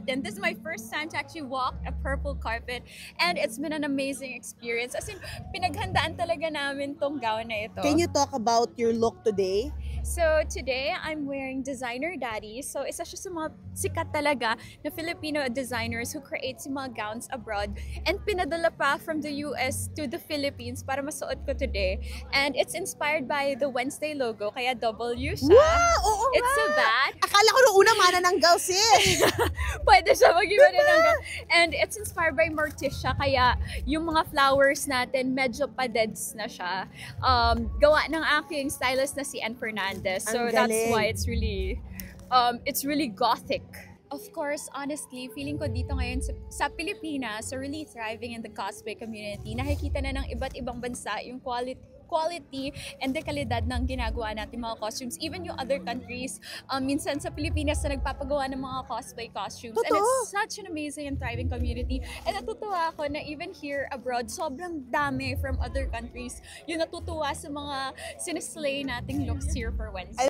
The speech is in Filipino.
natin. This is my first time to actually walk a purple carpet and it's been an amazing experience. As in, pinaghandaan talaga namin tong gown na ito. Can you talk about your look today? So today, I'm wearing Designer Daddy. So isa siya sa mga sikat talaga na Filipino designers who create yung mga gowns abroad and pinadala pa from the US to the Philippines para masuot ko today. And it's inspired by the Wednesday logo, kaya W siya. Wow! Oo It's nga! so bad. Akala ko nung una manananggal, sis! Pwede siya mag-iba din hanggang. And it's inspired by Morticia, kaya yung mga flowers natin medyo pa-deads na siya. Gawa ng aking stylist na si Ann Fernandez. So Ang that's galing. why it's really gothic. Of course, honestly, feeling ko dito ngayon sa Pilipinas, so really thriving in the cosplay community. Nakikita na ng iba't ibang bansa yung quality and the kalidad ng ginagawa natin mga costumes. Even yung other countries, minsan sa Pilipinas na nagpapagawa ng mga cosplay costumes. And Totoo. it's such an amazing and thriving community. And natutuwa ako na even here abroad, sobrang dami from other countries yung natutuwa sa mga sinislay nating looks here for Wednesday.